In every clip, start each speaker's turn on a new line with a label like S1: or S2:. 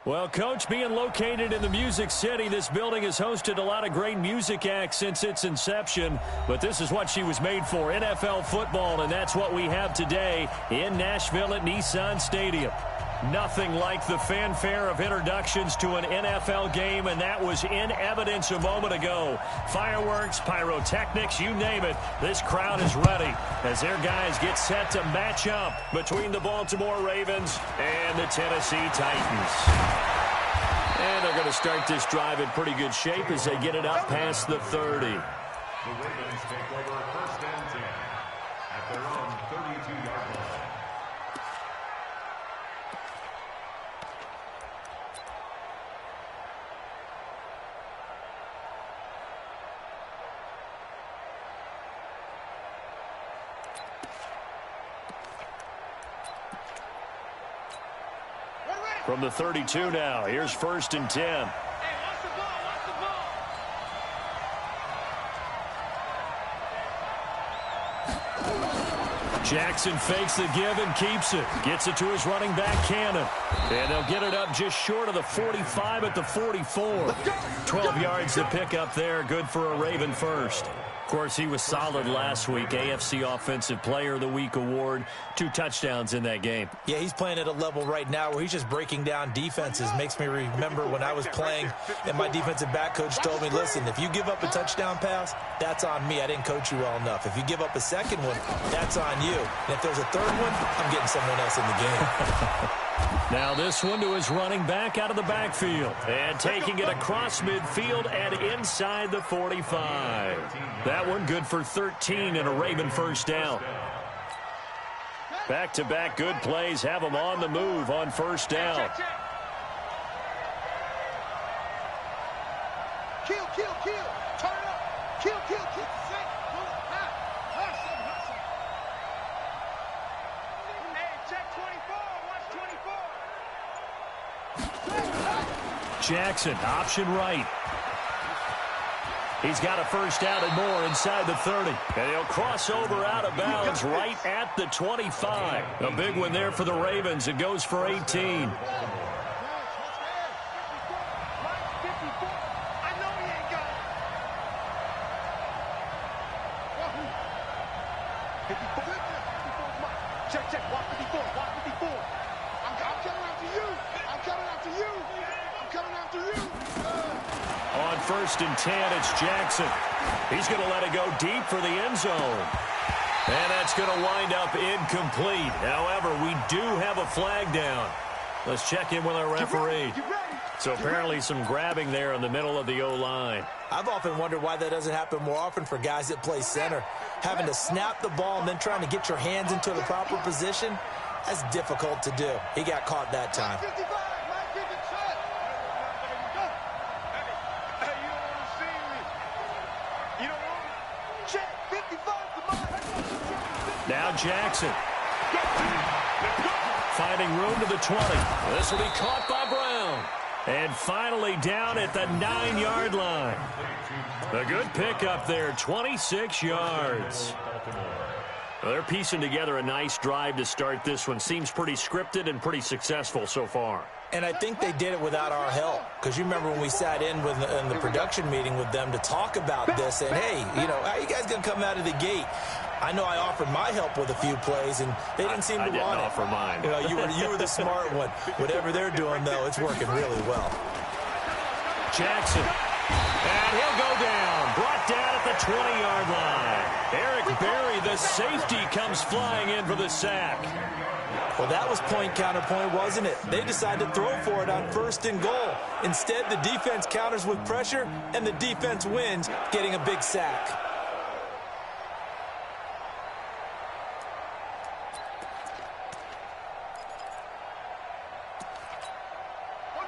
S1: Well, Coach, being located in the Music City, this building has hosted a lot of great music acts since its inception. But this is what she was made for, NFL football, and that's what we have today in Nashville at Nissan Stadium. Nothing like the fanfare of introductions to an NFL game, and that was in evidence a moment ago. Fireworks, pyrotechnics, you name it. This crowd is ready as their guys get set to match up between the Baltimore Ravens and the Tennessee Titans. And they're going to start this drive in pretty good shape as they get it up past the 30.
S2: The Ravens take over first and 10 at their own 32-yard line.
S1: From the 32 now, here's first and 10.
S3: Hey, watch the ball, watch the ball.
S1: Jackson fakes the give and keeps it. Gets it to his running back, Cannon. And they'll get it up just short of the 45 at the 44. 12 yards to pick up there. Good for a Raven first. Of course, he was solid last week. AFC Offensive Player of the Week award. 2 touchdowns in that game.
S4: Yeah, he's playing at a level right now where he's just breaking down defenses. Makes me remember when I was playing and my defensive back coach told me, listen, if you give up a touchdown pass, that's on me. I didn't coach you well enough. If you give up a second one, that's on you. And if there's a third one, I'm getting someone else in the game.
S1: Now this one to his running back out of the backfield. And taking it across midfield and inside the 45. That one good for 13 and a Raven first down. Back-to-back good plays have them on the move on first down.
S3: Kill, kill, kill. Turn it up. Kill, kill, kill. Set. Pull it. Hustle. Hey, check 24. Watch 24.
S1: Jackson, option right. He's got a first down and more inside the 30. And he'll cross over out of bounds right at the 25. A big one there for the Ravens. It goes for 18.
S3: Check. Watch 54. I'm coming after you.
S1: On first and 10, it's Jackson. He's going to let it go deep for the end zone. And that's going to wind up incomplete. However, we do have a flag down. Let's check in with our referee. So apparently some grabbing there in the middle of the O-line.
S4: I've often wondered why that doesn't happen more often for guys that play center. Having to snap the ball and then trying to get your hands into the proper position, that's difficult to do. He got caught that time.
S1: Now Jackson. Finding room to the 20. This will be caught by Brown. And finally down at the 9-yard line. A good pickup there, 26 yards. Well, they're piecing together a nice drive to start this one. Seems pretty scripted and pretty successful so far.
S4: And I think they did it without our help. Because you remember when we sat in the production meeting with them to talk about this. And, hey, how you guys going to come out of the gate? I know I offered my help with a few plays, and they didn't seem to want it.
S1: I didn't offer mine.
S4: You were the smart one. Whatever they're doing, though, it's working really well.
S1: Jackson. And he'll go down. Brought down at the 20-yard line. Eric Berry, the safety, comes flying in for the sack.
S4: Well, that was point counterpoint, wasn't it? They decided to throw for it on first and goal. Instead, the defense counters with pressure, and the defense wins, getting a big sack.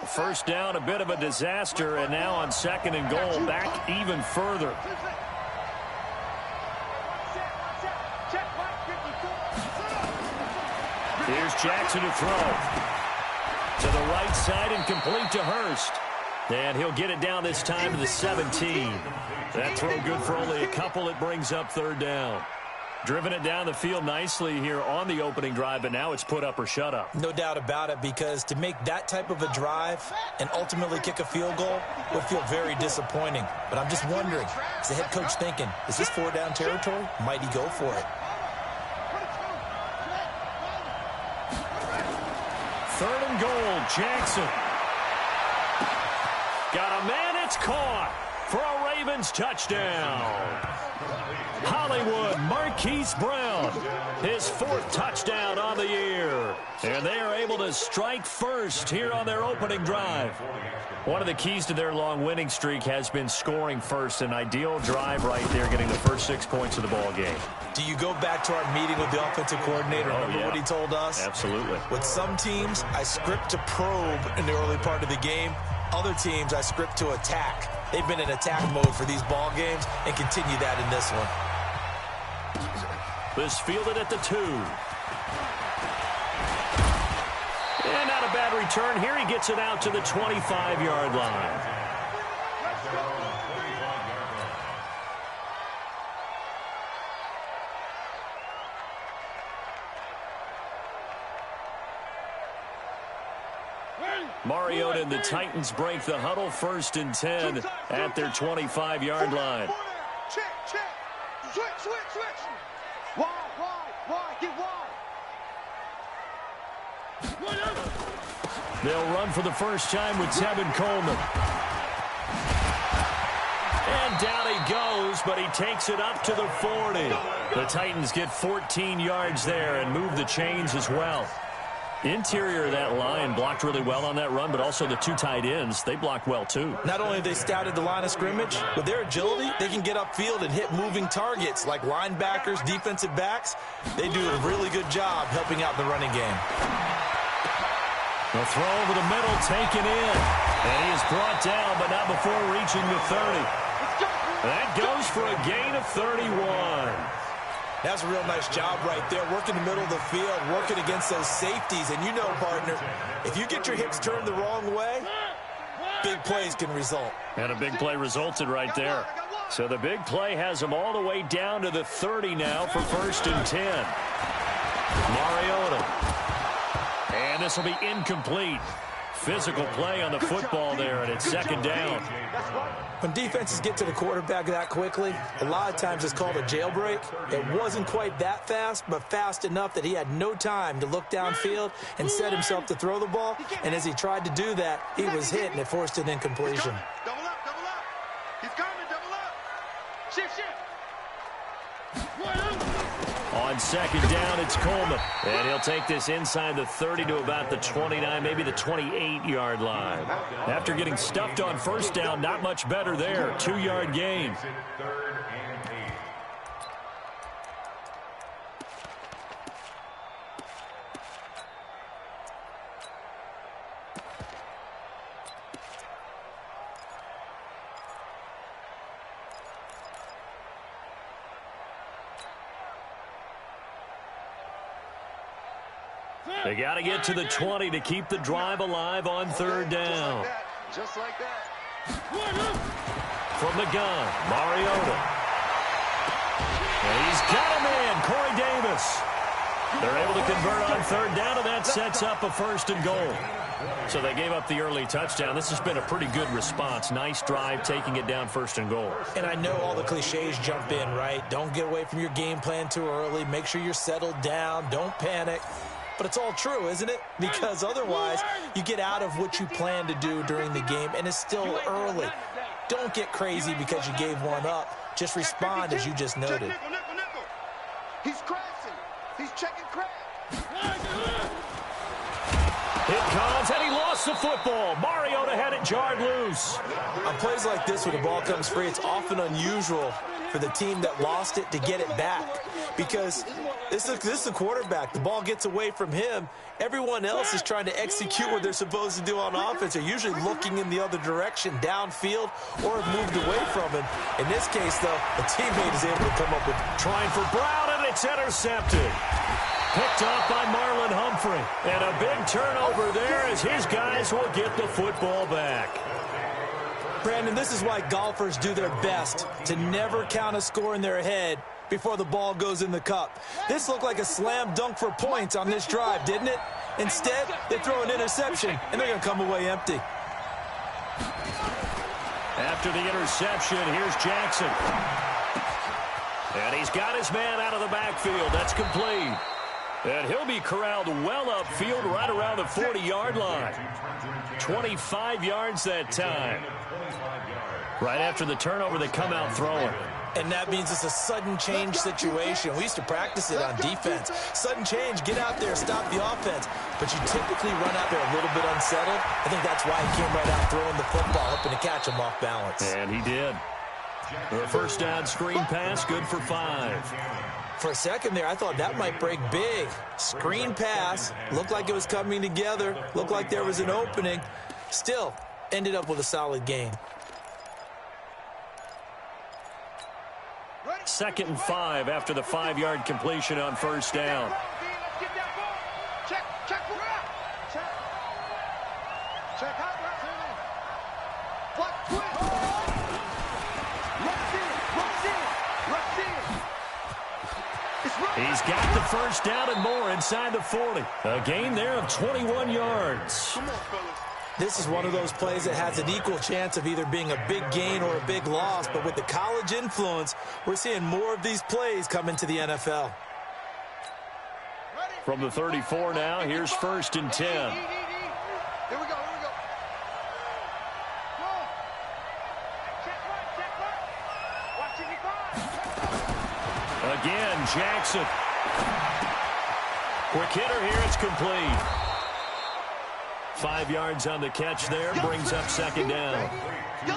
S1: First down, a bit of a disaster, and now on second and goal, back even further. Here's Jackson to throw. To the right side and complete to Hurst. And he'll get it down this time to the 17. That throw good for only a couple. It brings up third down. Driven it down the field nicely here on the opening drive, but now it's put up or shut up.
S4: No doubt about it, because to make that type of a drive and ultimately kick a field goal would feel very disappointing. But I'm just wondering, is the head coach thinking, is this 4-down territory? Might he go for it?
S1: 3rd and goal, Jackson. Got a man, it's caught for a Ravens touchdown. Hollywood Marquise Brown, his 4th touchdown on the year. And they are able to strike first here on their opening drive. One of the keys to their long winning streak has been scoring first. An ideal drive right there, getting the first 6 points of the ball game.
S4: Do you go back to our meeting with the offensive coordinator? Remember what he told us?
S1: Absolutely.
S4: With some teams, I script to probe in the early part of the game. Other teams, I script to attack. They've been in attack mode for these ball games and continue that in this one.
S1: This fielded at the 2. And not a bad return here. He gets it out to the 25-yard line. Mariota and the Titans break the huddle, 1st and 10 at their 25-yard line.
S3: Check. Switch. Wide. Get wide.
S1: They'll run for the first time with Tevin Coleman. And down he goes, but he takes it up to the 40. The Titans get 14 yards there and move the chains as well. Interior of that line blocked really well on that run, but also the 2 tight ends, they blocked well too.
S4: Not only have they scouted the line of scrimmage, with their agility, they can get upfield and hit moving targets like linebackers, defensive backs. They do a really good job helping out the running game.
S1: The throw over the middle, taken in. And he is brought down, but not before reaching the 30. That goes for a gain of 31.
S4: That's a real nice job right there, working the middle of the field, working against those safeties. And you know, partner, if you get your hips turned the wrong way, big plays can result.
S1: And a big play resulted right there. So the big play has them all the way down to the 30 now for 1st and 10. Mariota. And this will be incomplete. Physical play on the football there, and it's 2nd down.
S4: When defenses get to the quarterback that quickly, a lot of times it's called a jailbreak. It wasn't quite that fast, but fast enough that he had no time to look downfield and set himself to throw the ball. And as he tried to do that, he was hit, and it forced an incompletion.
S3: Double up. He's coming, double up. Shift.
S1: On 2nd down, it's Coleman. And he'll take this inside the 30 to about the 29, maybe the 28-yard line. After getting stuffed on 1st down, not much better there. 2-yard gain. They got to get to the 20 to keep the drive alive on 3rd down.
S3: Just like that.
S1: From the gun, Mariota. And he's got a man, Corey Davis. They're able to convert on 3rd down, and that sets up a 1st and goal. So they gave up the early touchdown. This has been a pretty good response. Nice drive, taking it down 1st and goal.
S4: And I know all the cliches jump in, right? Don't get away from your game plan too early. Make sure you're settled down. Don't panic. But it's all true, isn't it? Because otherwise, you get out of what you plan to do during the game, and it's still early. Don't get crazy because you gave one up. Just respond as you just noted.
S3: He's crashing. He's checking crash.
S1: It comes, and he lost the football. Mariota had it jarred loose.
S4: On plays like this where the ball comes free, it's often unusual for the team that lost it to get it back. Because this is a quarterback. The ball gets away from him. Everyone else is trying to execute what they're supposed to do on offense. They're usually looking in the other direction, downfield, or have moved away from him. In this case, though, a teammate is able to come up with...
S1: Trying for Brown, and it's intercepted. Picked off by Marlon Humphrey. And a big turnover there as his guys will get the football back.
S4: Brandon, this is why golfers do their best to never count a score in their head before the ball goes in the cup. This looked like a slam dunk for points on this drive, didn't it? Instead, they throw an interception, and they're going to come away empty.
S1: After the interception, here's Jackson. And he's got his man out of the backfield. That's complete. And he'll be corralled well upfield right around the 40-yard line. 25 yards that time. Right after the turnover, they come out throwing.
S4: And that means it's a sudden change situation. We used to practice it on defense. Sudden change, get out there, stop the offense. But you typically run out there a little bit unsettled. I think that's why he came right out throwing the football, hoping to catch him off balance.
S1: And he did. The first down screen pass, good for 5.
S4: For a second there, I thought that might break big. Screen pass, looked like it was coming together, looked like there was an opening. Still, ended up with a solid gain.
S1: 2nd and 5 after the 5-yard completion on first down. He's got the first down and more inside the 40. A gain there of 21 yards.
S4: This is one of those plays that has an equal chance of either being a big gain or a big loss, but with the college influence, we're seeing more of these plays come into the NFL.
S1: From the 34 now, here's 1st and 10.
S3: Here we go.
S1: Again, Jackson. Quick hitter here, it's complete. 5 yards on the catch there, brings up 2nd down.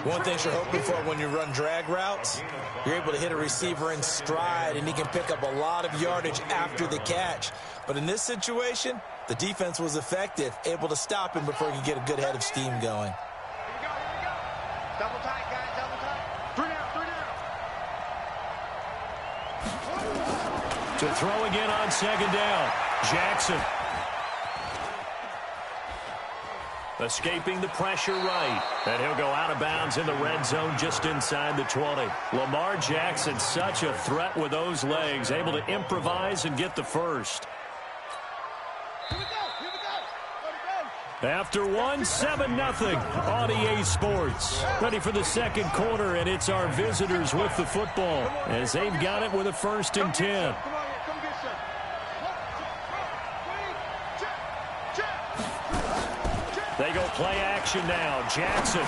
S4: One thing you're hoping for when you run drag routes, you're able to hit a receiver in stride, and he can pick up a lot of yardage after the catch. But in this situation, the defense was effective, able to stop him before he could get a good head of steam going.
S3: Here we go. Double tight, guys, double tight. 3 down.
S1: To throw again on 2nd down, Jackson. Escaping the pressure right. And he'll go out of bounds in the red zone just inside the 20. Lamar Jackson, such a threat with those legs, able to improvise and get the first.
S3: Here we go.
S1: After 7-0 on EA Sports. Ready for the 2nd quarter, and it's our visitors with the football as they've got it with a 1st and 10.
S3: Come get some.
S1: They go play action now. Jackson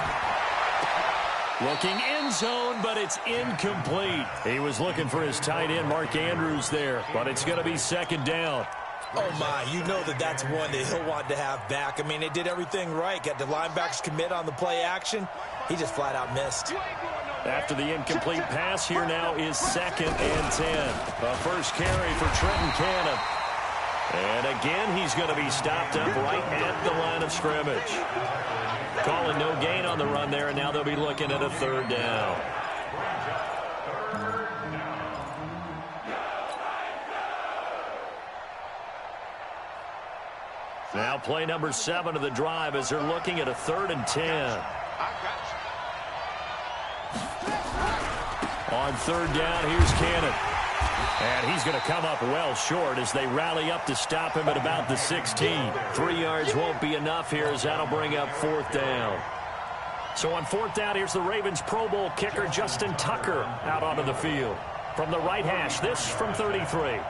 S1: looking end zone, but it's incomplete. He was looking for his tight end, Mark Andrews, there, but it's going to be 2nd down.
S4: Oh, my, you know that's one that he'll want to have back. I mean, they did everything right. Got the linebackers commit on the play action. He just flat out missed.
S1: After the incomplete pass, here now is 2nd and 10. A first carry for Trenton Cannon. And again, he's going to be stopped up right at the line of scrimmage. Calling no gain on the run there, and now they'll be looking at a 3rd down. Now play number 7 of the drive as they're looking at a 3rd and 10. On 3rd down, here's Cannon. And he's going to come up well short as they rally up to stop him at about the 16. 3 yards won't be enough here as that'll bring up 4th down. So on 4th down, here's the Ravens Pro Bowl kicker Justin Tucker out onto the field. From the right hash, this from 33.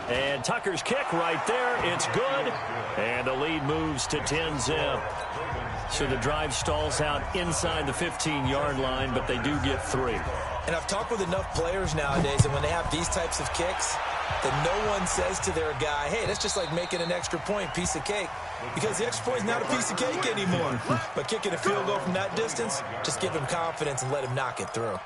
S1: And Tucker's kick right there. It's good. And the lead moves to 10-0. So the drive stalls out inside the 15-yard line, but they do get 3.
S4: And I've talked with enough players nowadays, and when they have these types of kicks, that no one says to their guy, hey, that's just like making an extra point, piece of cake. Because the extra point is not a piece of cake anymore. But kicking a field goal from that distance, just give him confidence and let him knock it through.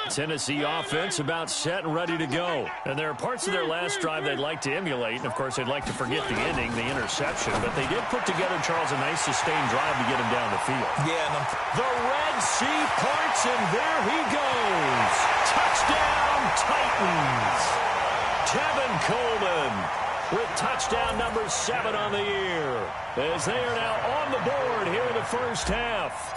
S1: Tennessee offense about set and ready to go. And there are parts of their last drive they'd like to emulate. And, of course, they'd like to forget the ending, the interception. But they did put together, Charles, a nice sustained drive to get him down the field.
S4: Yeah.
S1: The Red Sea parts, and there he goes. Touchdown, Titans. Tevin Coleman with touchdown number 7 on the year, as they are now on the board here in the first half.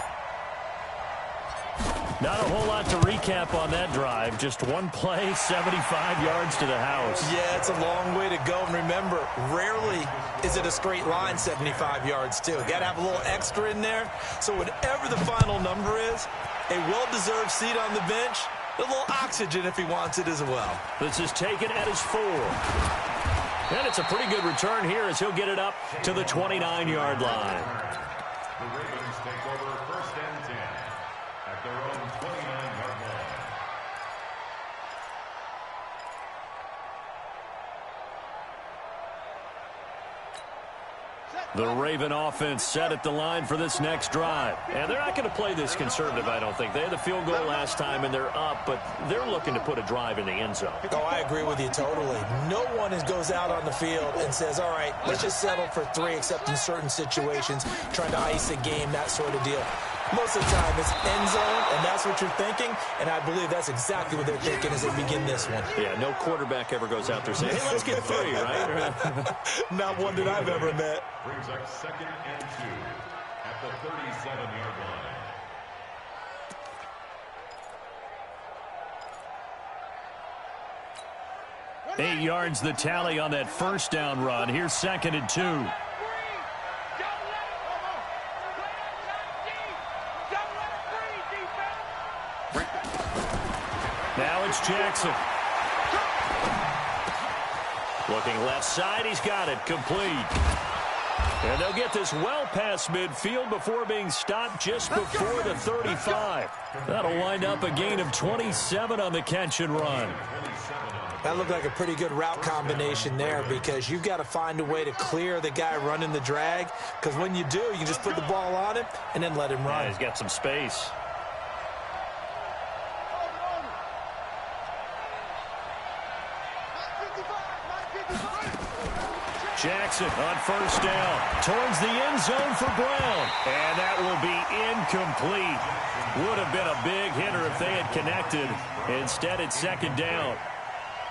S1: Not a whole lot to recap on that drive. Just one play, 75 yards to the house.
S4: Yeah, it's a long way to go. And remember, rarely is it a straight line 75 yards, too. Got to have a little extra in there. So whatever the final number is, a well-deserved seat on the bench, a little oxygen if he wants it as well.
S1: This is taken at his 4. And it's a pretty good return here as he'll get it up to the 29-yard line.
S2: The Ravens take over first and 10 at their own 29-yard line.
S1: The Raven offense set at the line for this next drive. And they're not going to play this conservative, I don't think. They had the field goal last time, and they're up, but they're looking to put a drive in the end zone.
S4: Oh, I agree with you totally. No one goes out on the field and says, all right, let's just settle for 3, except in certain situations, trying to ice a game, that sort of deal. Most of the time, it's end zone, and that's what you're thinking, and I believe that's exactly what they're thinking as they begin this one.
S1: Yeah, no quarterback ever goes out there saying, hey, let's get 3, right?
S4: Not one that I've ever met.
S2: Brings up second and 2 at the 37-yard line.
S1: 8 yards the tally on that first down run. Here's second and 2. Now it's Jackson. Looking left side, he's got it, complete. And they'll get this well past midfield before being stopped just before the 35. That'll wind up a gain of 27 on the catch and run.
S4: That looked like a pretty good route combination there, because you've got to find a way to clear the guy running the drag, because when you do, you just put the ball on him and then let him run.
S1: Yeah, he's got some space. Jackson on first down towards the end zone for Brown. And that will be incomplete. Would have been a big hitter if they had connected. Instead, it's second down.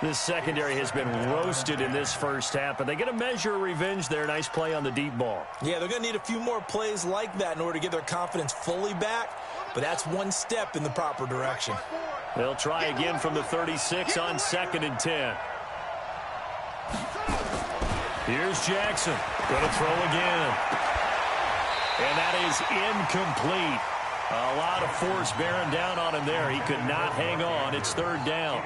S1: This secondary has been roasted in this first half, but they get a measure of revenge there. Nice play on the deep ball.
S4: Yeah, they're going to need a few more plays like that in order to get their confidence fully back, but that's one step in the proper direction.
S1: They'll try again from the 36 on second and 10. Here's Jackson. Going to throw again. And that is incomplete. A lot of force bearing down on him there. He could not hang on. It's third down.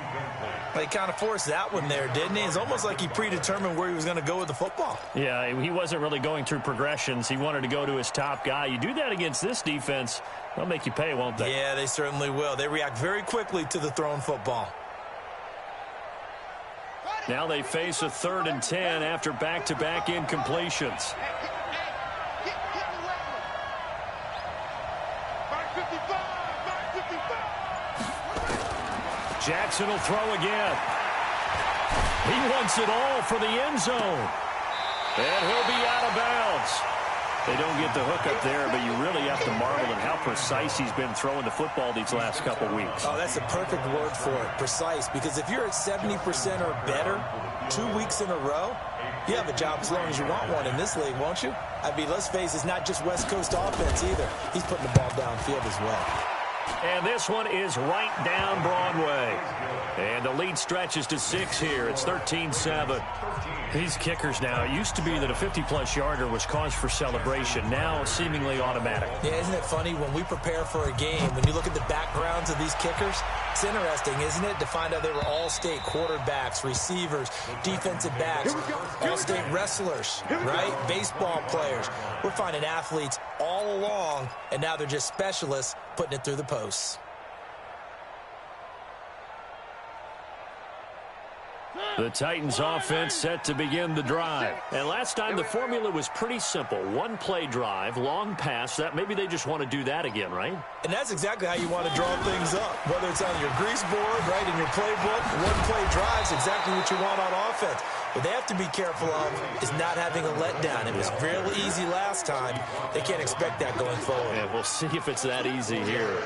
S4: He kind of forced that one there, didn't he? It's almost like he predetermined where he was going to go with the football.
S1: Yeah, he wasn't really going through progressions. He wanted to go to his top guy. You do that against this defense, they'll make you pay, won't they?
S4: Yeah, they certainly will. They react very quickly to the thrown football.
S1: Now they face a 3rd and 10 after back-to-back incompletions. Jackson will throw again. He wants it all for the end zone. And he'll be out of bounds. They don't get the hook up there, but you really have to marvel at how precise he's been throwing the football these last couple weeks.
S4: Oh, that's a perfect word for it, precise. Because if you're at 70% or better 2 weeks in a row, you have a job as long as you want one in this league, won't you? I mean, let's face it, it's not just West Coast offense either. He's putting the ball downfield as well.
S1: And this one is right down Broadway. And the lead stretches to 6 here. It's 13-7. These kickers now, it used to be that a 50-plus yarder was cause for celebration. Now seemingly automatic.
S4: Yeah, isn't it funny? When we prepare for a game, when you look at the backgrounds of these kickers, it's interesting, isn't it, to find out they were all-state quarterbacks, receivers, defensive backs, all-state wrestlers, right? Baseball players. We're finding athletes all along, and now they're just specialists putting it through the posts.
S1: The Titans offense set to begin the drive. And last time the formula was pretty simple. One play drive, long pass. That maybe they just want to do that again, right?
S4: And that's exactly how you want to draw things up. Whether it's on your grease board, right, in your playbook, one play drive is exactly what you want on offense. What they have to be careful of is not having a letdown. It was real easy last time. They can't expect that going forward.
S1: Yeah, we'll see if it's that easy here.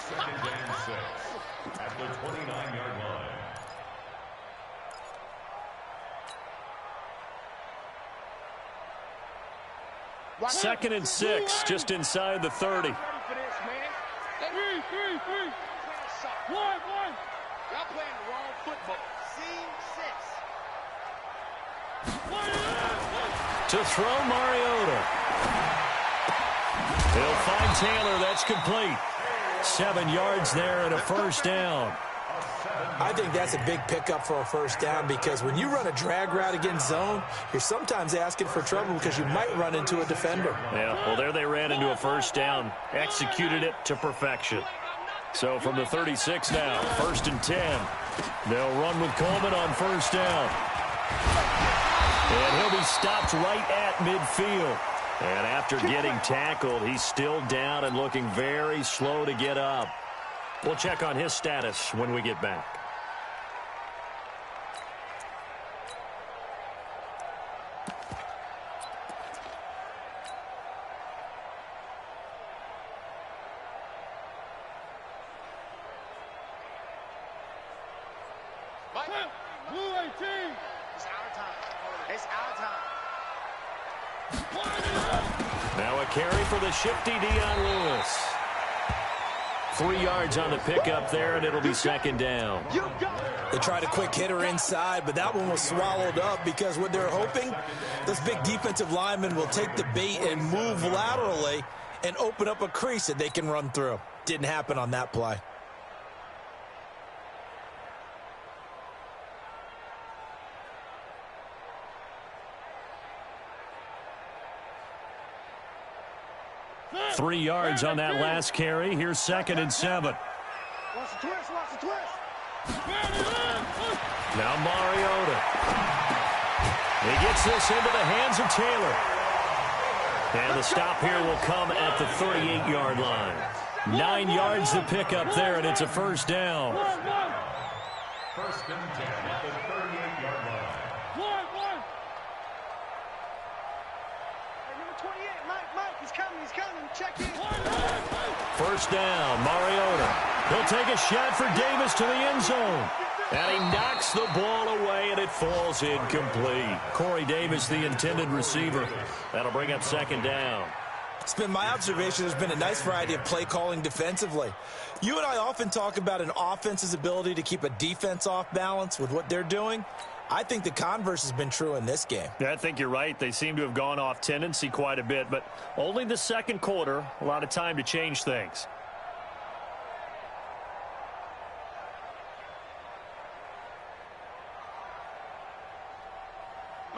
S2: Second and 6 at the 29-yard line.
S1: 2nd and 6, just inside the 30.
S3: Y'all playing the wrong football. Scene 6.
S1: To throw, Mariota. He'll find Taylor. That's complete. 7 yards there and a first down.
S4: I think that's a big pickup for a first down because when you run a drag route against zone, you're sometimes asking for trouble because you might run into a defender.
S1: Yeah, well, there they ran into a first down. Executed it to perfection. So from the 36 now, 1st and 10. They'll run with Coleman on first down. And he'll be stopped right at midfield. And after getting tackled, he's still down and looking very slow to get up. We'll check on his status when we get back.
S3: Blue 18. It's our time. It's our time.
S1: Now a carry for the shifty Dion Lewis. 3 yards on the pickup there, and it'll be 2nd down.
S4: They tried a quick hitter inside, but that one was swallowed up because what they're hoping, this big defensive lineman will take the bait and move laterally and open up a crease that they can run through. Didn't happen on that play.
S1: Three yards on that last carry. Here's 2nd and 7.
S3: Watch the twist, watch the twist.
S1: Now Mariota. He gets this into the hands of Taylor. And the stop here will come at the 38-yard line. 9 yards to pick up there, and it's a first down.
S2: 1st and 10 at the 38-yard line.
S3: Number 28, Mike, he's coming, check in.
S1: First down, Mariota. He'll take a shot for Davis to the end zone. And he knocks the ball away, and it falls incomplete. Corey Davis, the intended receiver. That'll bring up 2nd down.
S4: It's been my observation there's been a nice variety of play calling defensively. You and I often talk about an offense's ability to keep a defense off balance with what they're doing. I think the converse has been true in this game.
S1: Yeah, I think you're right. They seem to have gone off tendency quite a bit, but only the 2nd quarter, a lot of time to change things.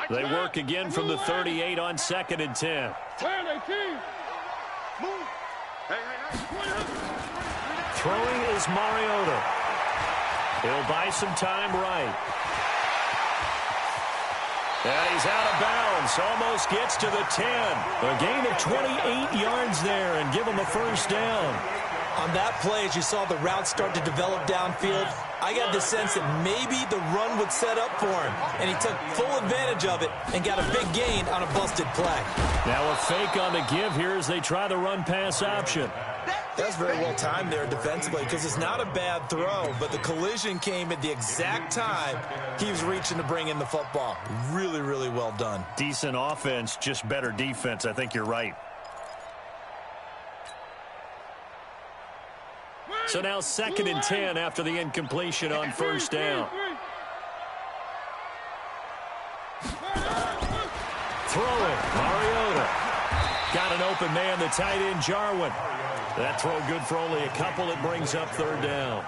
S1: They work again from the 38 on 2nd and 10.
S3: Move. Hey.
S1: Throwing is Mariota. He'll buy some time right. And he's out of bounds. Almost gets to the 10. A gain of 28 yards there and give him a first down.
S4: On that play, as you saw the route start to develop downfield, I got the sense that maybe the run would set up for him. And he took full advantage of it and got a big gain on a busted play.
S1: Now a fake on the give here as they try the run-pass option.
S4: That's very well timed there defensively because it's not a bad throw, but the collision came at the exact time he was reaching to bring in the football. Really, really well done.
S1: Decent offense, just better defense. I think you're right. So now 2nd and 10 after the incompletion on first down. Throw it, Mariota. Got an open man, the tight end, Jarwin. That throw good for only a couple. It brings up 3rd down.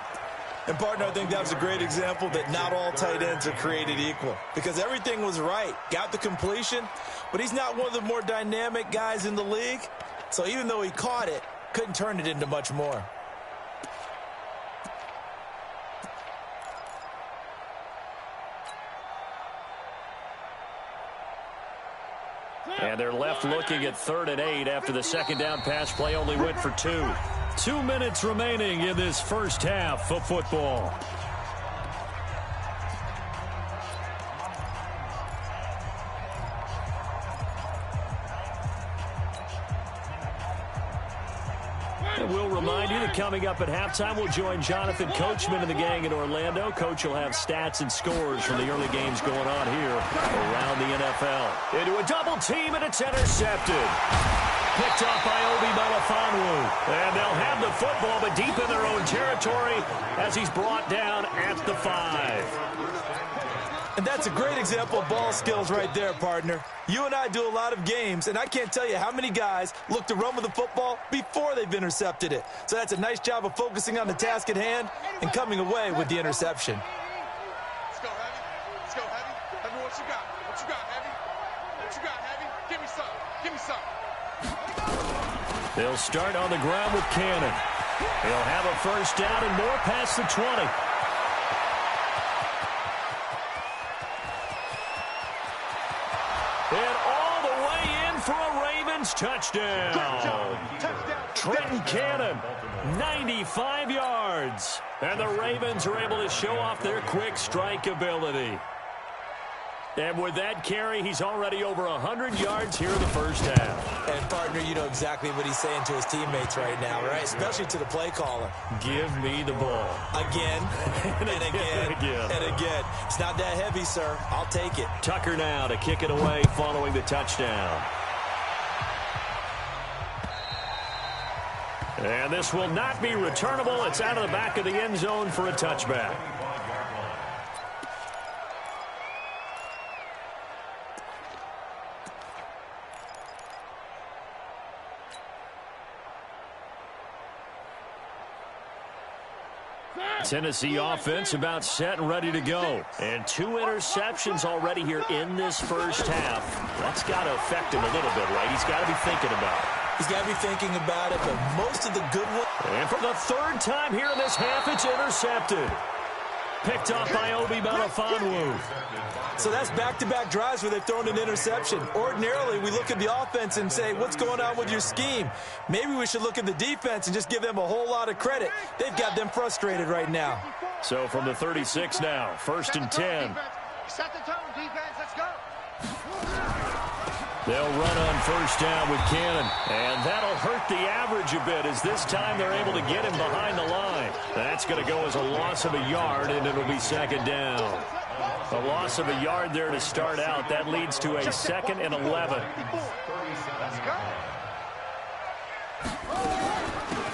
S4: And, partner, I think that was a great example that not all tight ends are created equal because everything was right. Got the completion, but he's not one of the more dynamic guys in the league. So even though he caught it, couldn't turn it into much more.
S1: And they're left looking at 3rd and 8 after the 2nd down pass play only went for 2. 2 minutes remaining in this first half of football. And we'll remind you that coming up at halftime, we'll join Jonathan Coachman and the gang in Orlando. Coach will have stats and scores from the early games going on here around the NFL. Into a double team, and it's intercepted. Picked off by Obi Melifonwu. And they'll have the football, but deep in their own territory as he's brought down at the 5.
S4: And that's a great example of ball skills right there, partner. You and I do a lot of games, and I can't tell you how many guys look to run with the football before they've intercepted it. So that's a nice job of focusing on the task at hand and coming away with the interception.
S3: Let's go, Heavy. Let's go, Heavy. Heavy, what you got? What you got, Heavy? What you got, Heavy? Give me some. Give me some.
S1: They'll start on the ground with Cannon. He'll have a first down and more past the 20. And all the way in for a Ravens touchdown. Trenton Cannon, 95 yards. And the Ravens are able to show off their quick strike ability. And with that carry, he's already over 100 yards here in the first half.
S4: And, partner, you know exactly what he's saying to his teammates right now, right? Especially to the play caller.
S1: Give me the ball.
S4: Again, and again, and again. It's not that heavy, sir. I'll take it.
S1: Tucker now to kick it away following the touchdown. And this will not be returnable. It's out of the back of the end zone for a touchback. Tennessee offense about set and ready to go. And 2 interceptions already here in this first half. That's got to affect him a little bit, right? He's got to be thinking about it.
S4: He's got to be thinking about it, but most of the good ones.
S1: And for the 3rd time here in this half, it's intercepted. Picked off by Obi Melifonwu.
S4: So that's back-to-back drives where they've thrown an interception. Ordinarily, we look at the offense and say, what's going on with your scheme? Maybe we should look at the defense and just give them a whole lot of credit. They've got them frustrated right now.
S1: So from the 36 now, 1st and 10.
S3: Set the tone, defense. Let's go.
S1: They'll run on first down with Cannon. And that'll hurt the average a bit as this time they're able to get him behind the line. That's going to go as a loss of a yard, and it'll be 2nd down. A loss of a yard there to start out. That leads to a 2nd and 11.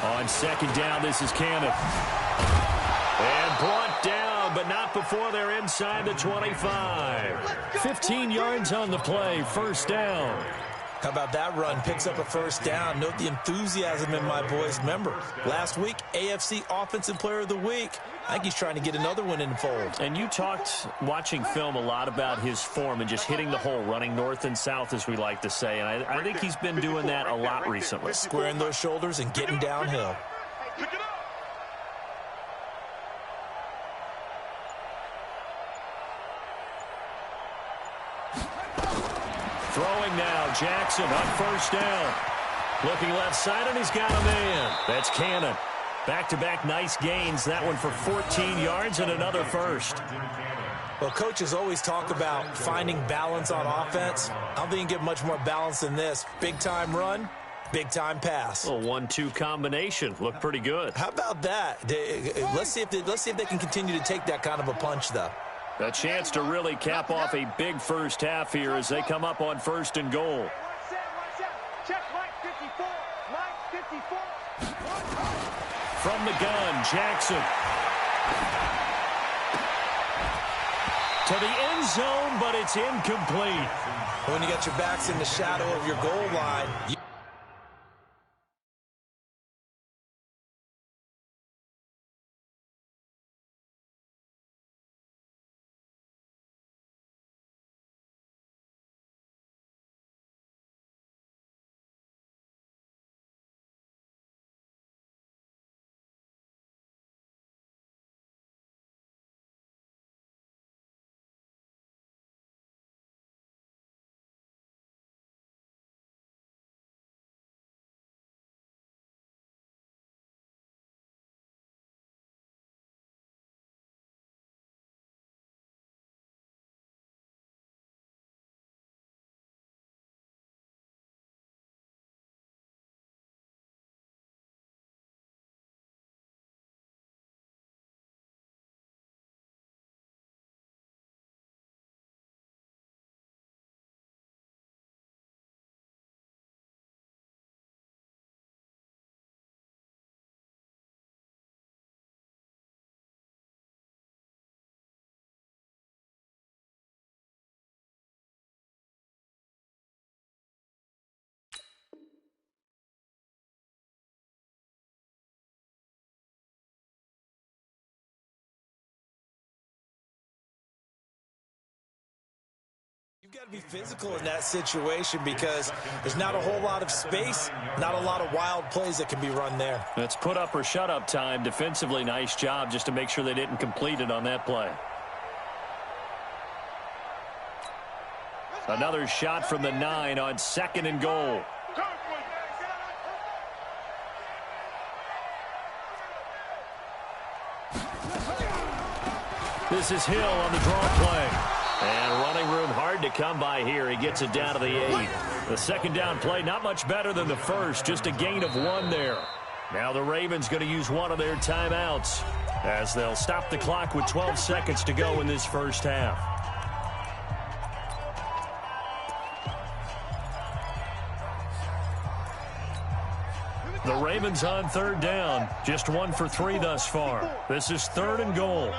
S1: On 2nd down, this is Cannon. And brought down, but not before they're inside the 25. 15 yards on the play, 1st down.
S4: How about that run? Picks up a first down. Note the enthusiasm in my boys. Remember, last week, AFC Offensive Player of the Week. I think he's trying to get another one in the fold.
S1: And you talked, watching film, a lot about his form and just hitting the hole, running north and south, as we like to say. And I think he's been doing that a lot recently.
S4: Squaring those shoulders and getting downhill.
S3: Pick it up.
S1: Throwing now, Jackson on first down. Looking left side, and he's got a man. That's Cannon. Back-to-back nice gains. That one for 14 yards and another first.
S4: Well, coaches always talk about finding balance on offense. I don't think you can get much more balance than this. Big-time run, big-time pass.
S1: A 1-2 combination. Looked pretty good.
S4: How about that? Let's see if they can continue to take that kind of a punch, though.
S1: A chance to really cap off a big first half here as they come up on 1st and goal.
S3: Watch out. Check Mike 54. Mike 54.
S1: From the gun, Jackson. To the end zone, but it's incomplete.
S4: When you got your backs in the shadow of your goal line, to be physical in that situation because there's not a whole lot of space, not a lot of wild plays that can be run there.
S1: It's put up or shut up time. Defensively, nice job just to make sure they didn't complete it on that play. Another shot from the 9 on 2nd and goal. This is Hill on the draw play. And running room hard to come by here. He gets it down to the 8. The second down play not much better than the first. Just a gain of 1 there. Now the Ravens going to use one of their timeouts as they'll stop the clock with 12 seconds to go in this first half. The Ravens on 3rd down. Just 1 for 3 thus far. This is 3rd and goal.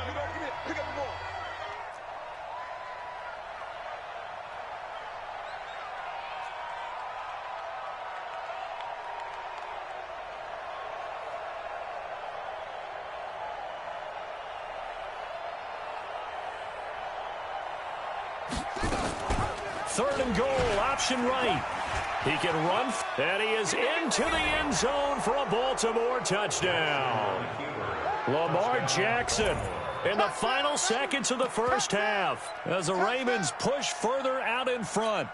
S1: Third and goal, option right. He can run, and he is into the end zone for a Baltimore touchdown. Lamar Jackson in the final seconds of the first half as the Ravens push further out in front.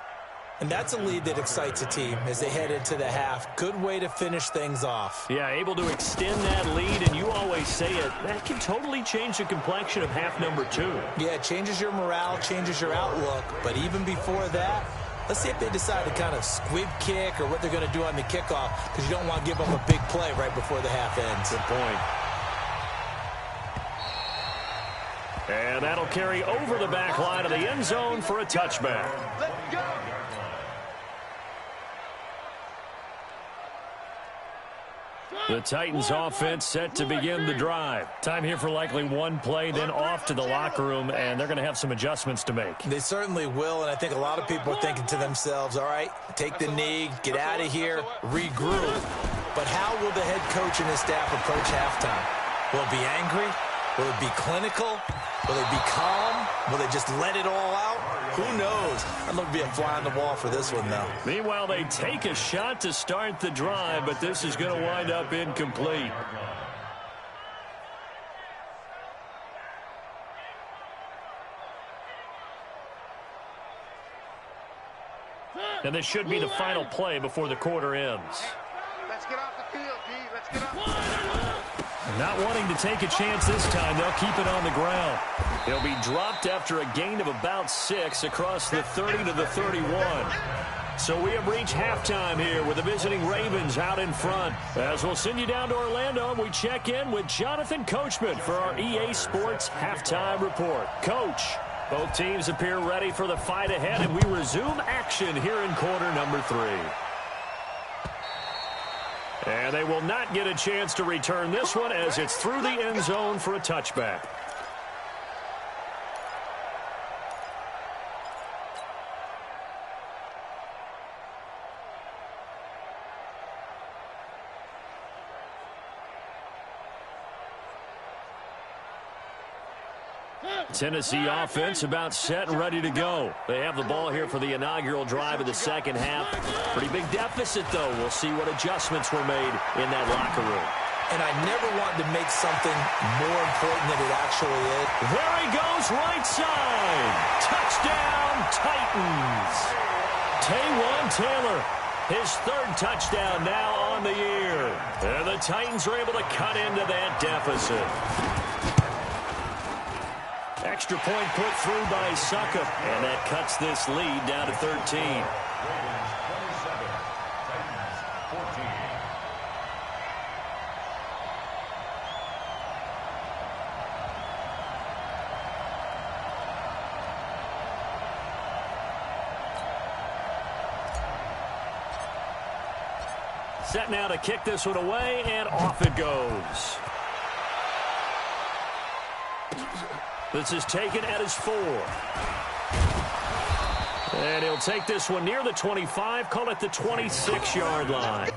S4: And that's a lead that excites a team as they head into the half. Good way to finish things off.
S1: Yeah, able to extend that lead, and you always say it, that can totally change the complexion of half number 2.
S4: Yeah, it changes your morale, changes your outlook. But even before that, let's see if they decide to kind of squib kick or what they're going to do on the kickoff, because you don't want to give them a big play right before the half ends.
S1: Good point. And that'll carry over the back line of the end zone for a touchback.
S3: Let's go.
S1: The Titans offense set to begin the drive. Time here for likely one play, then off to the locker room, and they're going to have some adjustments to make.
S4: They certainly will, and I think a lot of people are thinking to themselves, all right, take the knee, get out of here, regroup. But how will the head coach and his staff approach halftime? Will it be angry? Will it be clinical? Will it be calm? Will they just let it all out? Who knows? I'd love to be a fly on the wall for this one, though.
S1: Meanwhile, they take a shot to start the drive, but this is going to wind up incomplete. And this should be the final play before the quarter ends.
S3: Let's get off the field, G. Let's get off.
S1: Not wanting to take a chance this time, they'll keep it on the ground. He'll be dropped after a gain of about 6 across the 30 to the 31. So we have reached halftime here with the visiting Ravens out in front. As we'll send you down to Orlando, we check in with Jonathan Coachman for our EA Sports Halftime Report. Coach, both teams appear ready for the fight ahead, and we resume action here in quarter number 3. And they will not get a chance to return this one as it's through the end zone for a touchback. Tennessee offense about set and ready to go. They have the ball here for the inaugural drive of the second half. Pretty big deficit, though. We'll see what adjustments were made in that locker room.
S4: And I never wanted to make something more important than it actually is.
S1: There he goes, right side. Touchdown, Titans. Taywan Taylor, his 3rd touchdown now on the year. And the Titans are able to cut into that deficit. Extra point put through by Succop, and that cuts this lead down to 13.
S2: Ravens 27, Titans 14.
S1: Set now to kick this one away, and off it goes. This is taken at his 4. And he'll take this one near the 25, call it the 26-yard line.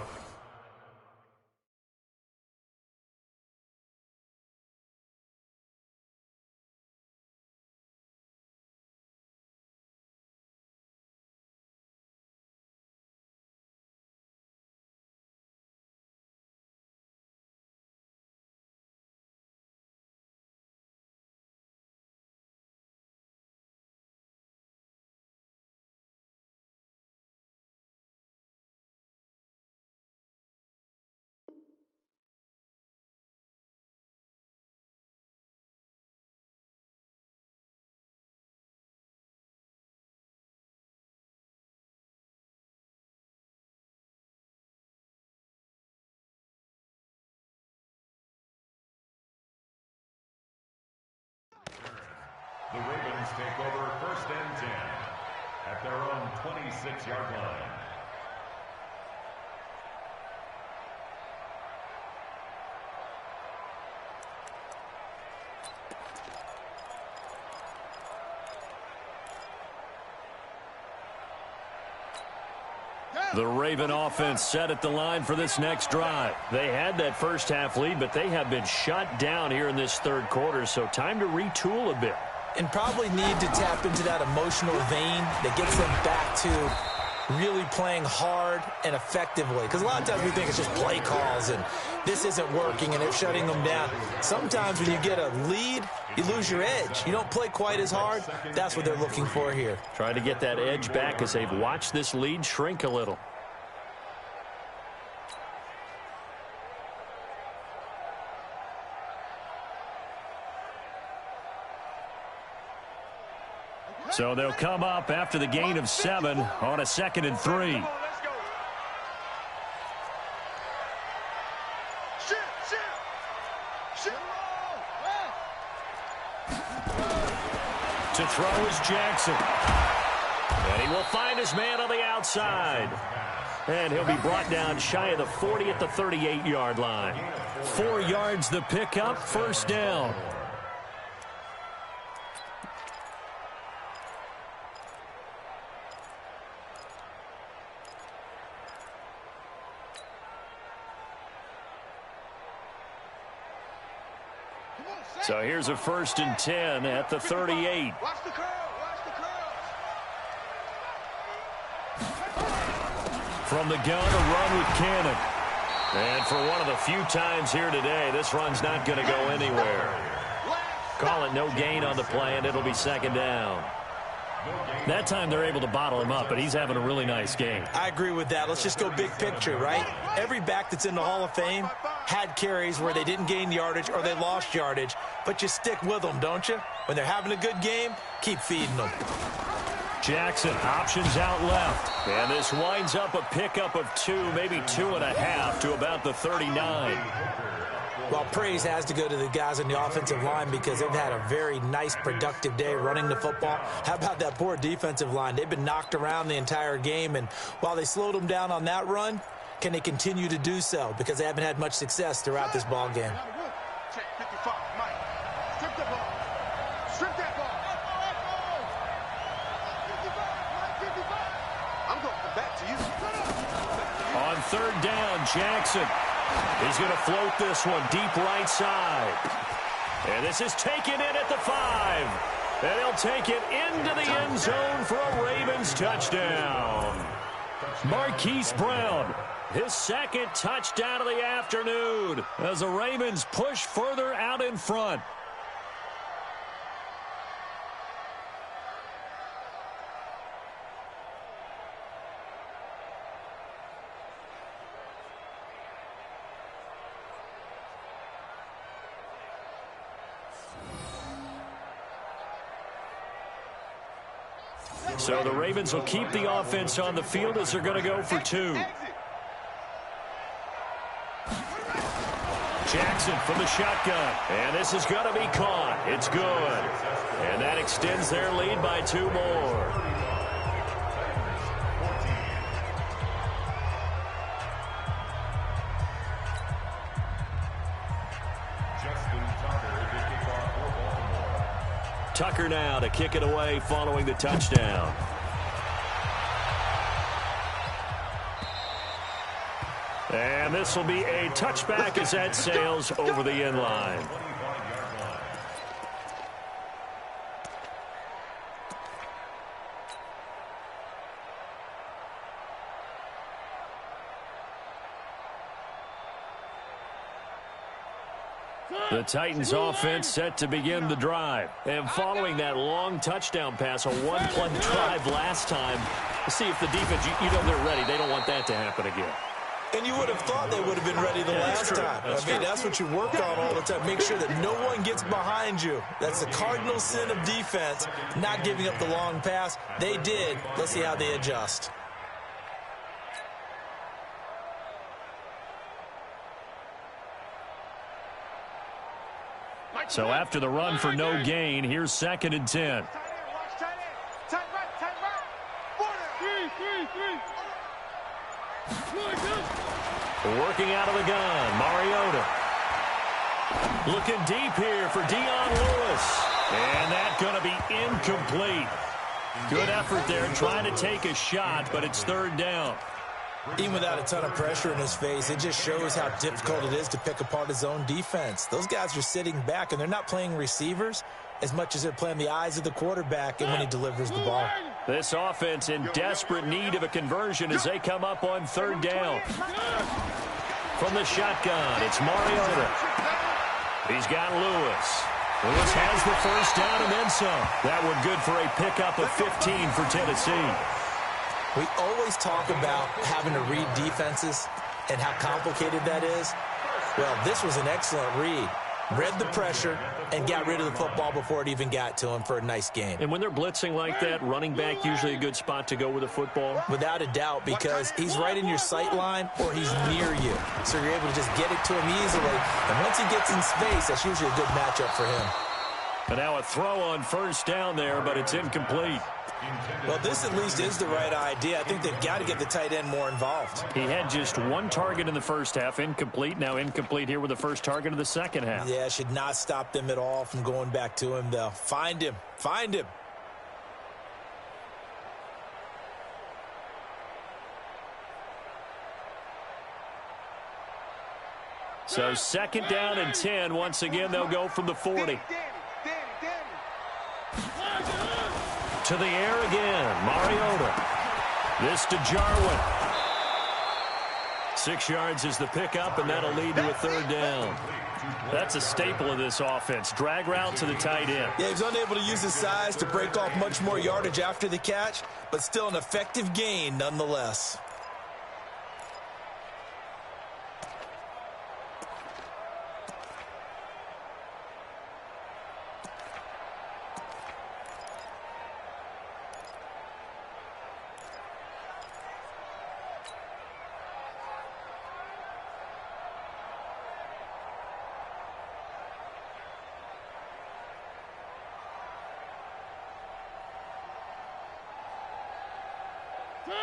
S2: The Ravens take over 1st and 10 at their own 26-yard line.
S1: The Raven offense set at the line for this next drive. They had that first half lead, but they have been shut down here in this third quarter, so time to retool a bit.
S4: And probably need to tap into that emotional vein that gets them back to really playing hard and effectively. Because a lot of times we think it's just play calls and this isn't working and they're shutting them down. Sometimes when you get a lead, you lose your edge. You don't play quite as hard. That's what they're looking for here.
S1: Trying to get that edge back as they've watched this lead shrink a little. So they'll come up after the gain of 7 on a 2nd and 3. To throw is Jackson. And he will find his man on the outside. And he'll be brought down shy of the 40 at the 38-yard line. 4 yards the pickup, 1st down. So here's a 1st and 10 at the 38.
S3: Watch the curl. Watch the curl.
S1: From the gun, a run with Cannon. And for one of the few times here today, this run's not going to go anywhere. Call it no gain on the play, and it'll be 2nd down. That time they're able to bottle him up, but he's having a really nice game.
S4: I agree with that. Let's just go big picture, right? Every back that's in the Hall of Fame had carries where they didn't gain yardage or they lost yardage, but you stick with them, don't you? When they're having a good game, keep feeding them.
S1: Jackson options out left, and this winds up a pickup of 2, maybe 2.5 to about the 39.
S4: Well, praise has to go to the guys on the offensive line because they've had a very nice, productive day running the football. How about that poor defensive line? They've been knocked around the entire game, and while they slowed them down on that run, can they continue to do so? Because they haven't had much success throughout this ball game.
S3: Check 55, Mike. Strip the ball. Strip that ball. I'm going back to you.
S1: On 3rd down, Jackson. He's going to float this one deep right side. And this is taken in at the 5. And he'll take it into the end zone for a Ravens touchdown. Marquise Brown, his 2nd touchdown of the afternoon as the Ravens push further out in front. So the Ravens will keep the offense on the field as they're going to go for 2. Jackson from the shotgun. And this is going to be caught. It's good. And that extends their lead by 2 more. Tucker now to kick it away following the touchdown. And this will be a touchback as that sails over the end line. The Titans offense set to begin the drive. And following that long touchdown pass, a 1-play drive last time, let's see if the defense, you know they're ready. They don't want that to happen again.
S4: And you would have thought they would have been ready the last time. That's what you work on all the time. Make sure that no one gets behind you. That's the cardinal sin of defense, not giving up the long pass. They did. Let's see how they adjust.
S3: Mike,
S1: So after the run for no gain, here's 2nd and 10. Working out of the gun, Mariota. Looking deep here for Dion Lewis. And that's going to be incomplete. Good effort there trying to take a shot, but it's 3rd down.
S4: Even without a ton of pressure in his face, it just shows how difficult it is to pick apart his own defense. Those guys are sitting back, and they're not playing receivers as much as they're playing the eyes of the quarterback and when he delivers the ball.
S1: This offense in desperate need of a conversion as they come up on 3rd down. From the shotgun, it's Mariota. He's got Lewis. Lewis has the 1st down and then some. That one good for a pickup of 15 for Tennessee.
S4: We always talk about having to read defenses and how complicated that is. Well, this was an excellent read. Read the pressure and got rid of the football before it even got to him for a nice game.
S1: And when they're blitzing like that, running back usually a good spot to go with the football?
S4: Without a doubt, because he's right in your sight line or he's near you. So you're able to just get it to him easily. And once he gets in space, that's usually a good matchup for him.
S1: And now a throw on 1st down there, but it's incomplete.
S4: Well, this at least is the right idea. I think they've got to get the tight end more involved.
S1: He had just 1 target in the 1st half, incomplete. Now incomplete here with the 1st target of the 2nd half.
S4: Yeah, should not stop them at all from going back to him, though. Find him. Find him.
S1: So 2nd down and 10. Once again, they'll go from the 40. To the air again, Mariota. This to Jarwin. 6 yards is the pickup, and that'll lead to a 3rd down. That's a staple of this offense. Drag route to the tight end.
S4: Yeah, he's unable to use his size to break off much more yardage after the catch, but still an effective gain nonetheless.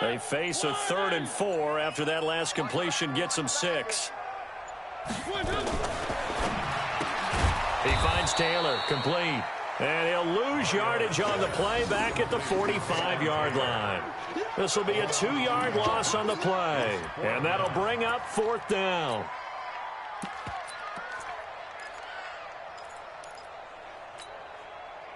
S1: They face a 3rd and 4 after that last completion gets them 6. He finds Taylor, complete. And he'll lose yardage on the play back at the 45-yard line. This will be a 2-yard loss on the play. And that'll bring up 4th down.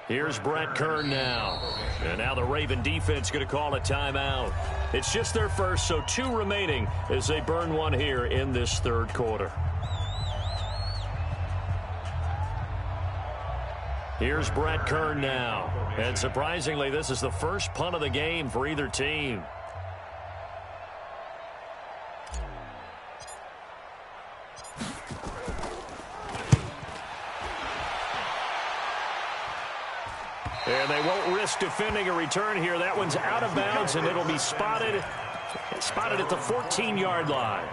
S1: Here's Brett Kern now. And now the Raven defense going to call a timeout. It's just their first, so 2 remaining as they burn 1 here in this 3rd quarter. Here's Brett Kern now. And surprisingly, this is the first punt of the game for either team. And they won't risk defending a return here. That one's out of bounds, and it'll be spotted at the 14-yard line.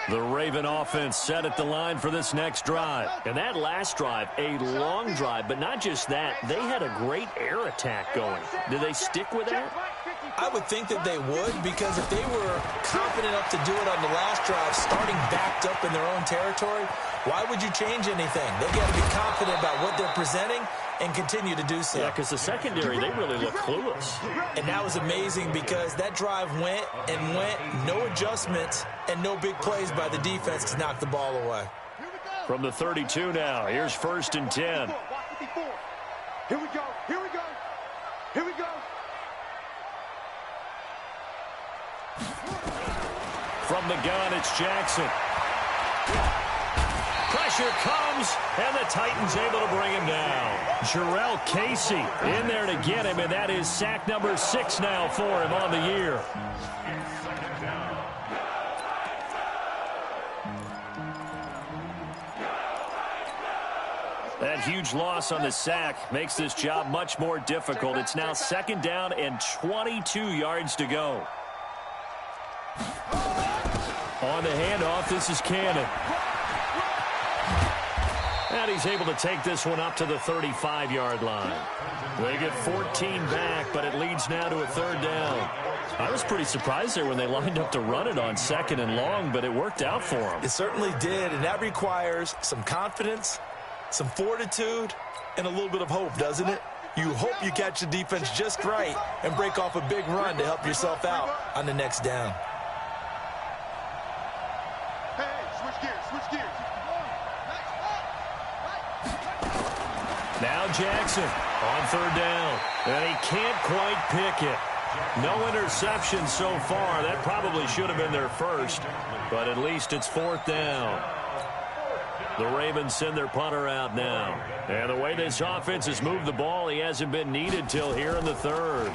S1: The Raven offense set at the line for this next drive. And that last drive, a long drive, but not just that. They had a great air attack going. Did they stick with that?
S4: I would think that they would, because if they were confident enough to do it on the last drive, starting backed up in their own territory, why would you change anything? They've got to be confident about what they're presenting and continue to do so.
S1: Yeah, because the secondary, they really look clueless.
S4: And that was amazing because that drive went and went, no adjustments and no big plays by the defense to knock the ball away.
S1: From the 32 now, here's 1st and 10.
S3: Here we go, here we go, here we go.
S1: From the gun, it's Jackson. Pressure comes, and the Titans able to bring him down. Jarrell Casey in there to get him, and that is sack number 6 now for him on the year. That That huge loss on the sack makes this job much more difficult. It's now 2nd down and 22 yards to go. On the handoff, this is Cannon. And he's able to take this one up to the 35-yard line. They get 14 back, but it leads now to a 3rd down. I was pretty surprised there when they lined up to run it on 2nd and long, but it worked out for them.
S4: It certainly did, and that requires some confidence, some fortitude, and a little bit of hope, doesn't it? You hope you catch the defense just right and break off a big run to help yourself out on the next down.
S1: Now Jackson on 3rd down, and he can't quite pick it. No interception so far. That probably should have been their first, but at least it's 4th down. The Ravens send their punter out now. And the way this offense has moved the ball, he hasn't been needed till here in the 3rd.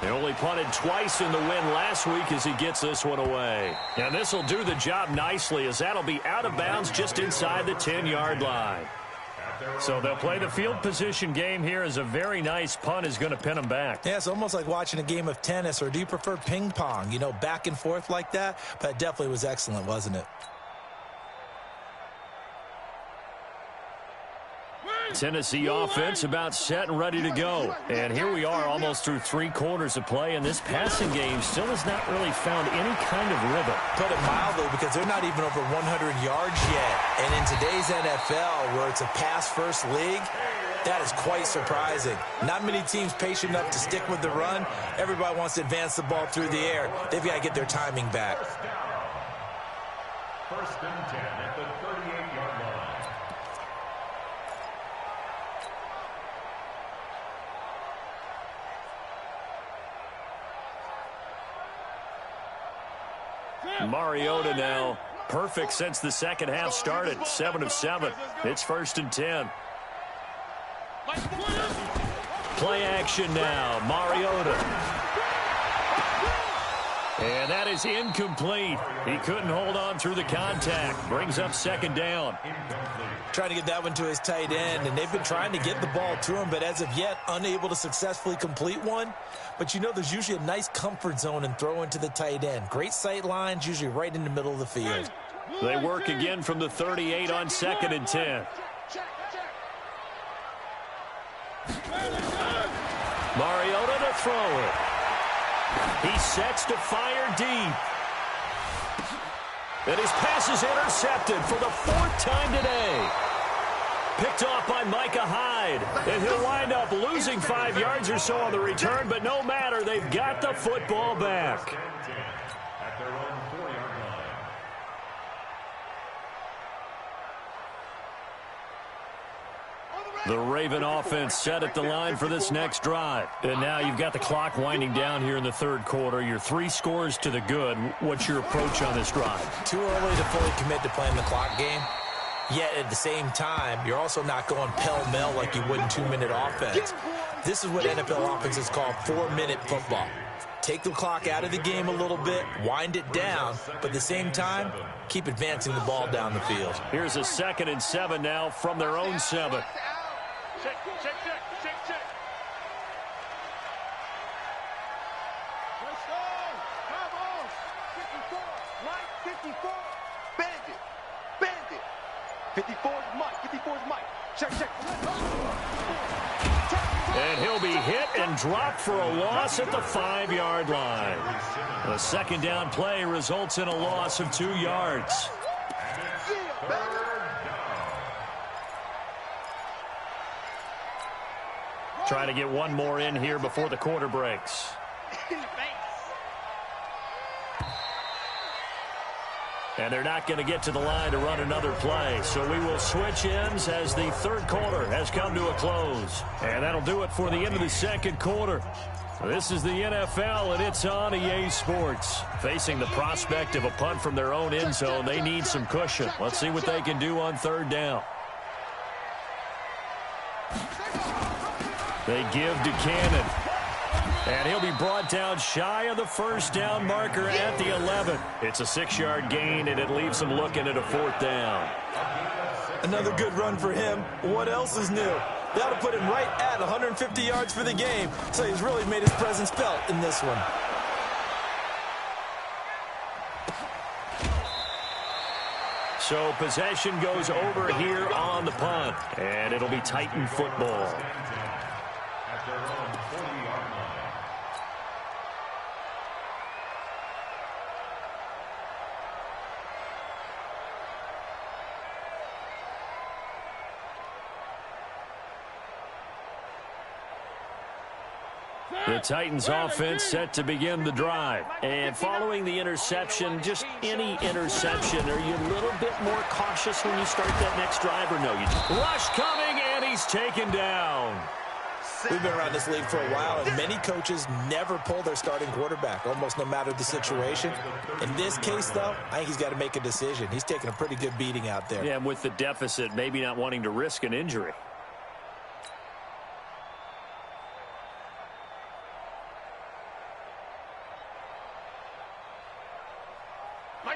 S1: They only punted twice in the win last week as he gets this one away. And this will do the job nicely, as that'll be out of bounds just inside the 10-yard line. So they'll play the field position game here, as a very nice punt is going to pin them back.
S4: Yeah, it's almost like watching a game of tennis, or do you prefer ping pong? You know, back and forth like that? But it definitely was excellent, wasn't it?
S1: Tennessee offense about set and ready to go. And here we are almost through 3 quarters of play, and this passing game still has not really found any kind of rhythm.
S4: Put it mildly, because they're not even over 100 yards yet. And in today's NFL, where it's a pass-first league, that is quite surprising. Not many teams patient enough to stick with the run. Everybody wants to advance the ball through the air. They've got to get their timing back.
S2: 1st and 10 at the 38-yard line.
S1: Mariota now, perfect since the 2nd half started. 7 of 7. It's 1st and 10. Play action now. Mariota. And that is incomplete. He couldn't hold on through the contact. Brings up 2nd down.
S4: Trying to get that one to his tight end, and they've been trying to get the ball to him, but as of yet, unable to successfully complete one. But you know, there's usually a nice comfort zone in throwing to the tight end. Great sight lines, usually right in the middle of the field.
S1: They work again from the 38 on 2nd and 10. Mariota to throw it. He sets to fire deep. And his pass is intercepted for the 4th time today. Picked off by Micah Hyde. And he'll wind up losing 5 yards or so on the return, but no matter, they've got the football back.
S2: At their own 4-yard line.
S1: The Raven offense set at the line for this next drive. And now you've got the clock winding down here in the 3rd quarter. You're 3 scores to the good. What's your approach on this drive?
S4: Too early to fully commit to playing the clock game. Yet at the same time, you're also not going pell-mell like you would in 2-minute offense. This is what NFL offenses call 4-minute football. Take the clock out of the game a little bit, wind it down, but at the same time, keep advancing the ball down the field.
S1: Here's a 2nd and 7 now from their own 7.
S3: Check, check, check, check, check. Let's go. Come on. 54. Mike, 54. Bandit. Bandit. 54 is Mike. 54 is Mike. Check, check.
S1: And he'll be hit and dropped for a loss at the 5-yard line. The 2nd down play results in a loss of 2 yards. Trying to get one more in here before the quarter breaks. And they're not going to get to the line to run another play. So we will switch ends as the 3rd quarter has come to a close. And that'll do it for the end of the 2nd quarter. This is the NFL, and it's on EA Sports. Facing the prospect of a punt from their own end zone, they need some cushion. Let's see what they can do on 3rd down. They give to Cannon. And he'll be brought down shy of the 1st down marker at the 11. It's a 6-yard gain, and it leaves them looking at a 4th down.
S4: Another good run for him. What else is new? That'll put him right at 150 yards for the game, so he's really made his presence felt in this one.
S1: So possession goes over here on the punt, and it'll be Titan football.
S2: At their own 40-yard line.
S1: The Titans offense set to begin the drive. And following the interception, just any interception, are you a little bit more cautious when you start that next drive or no? Rush coming, and he's taken down.
S4: We've been around this league for a while, and many coaches never pull their starting quarterback, almost no matter the situation. In this case, though, I think he's got to make a decision. He's taking a pretty good beating out there.
S1: Yeah, and with the deficit, maybe not wanting to risk an injury.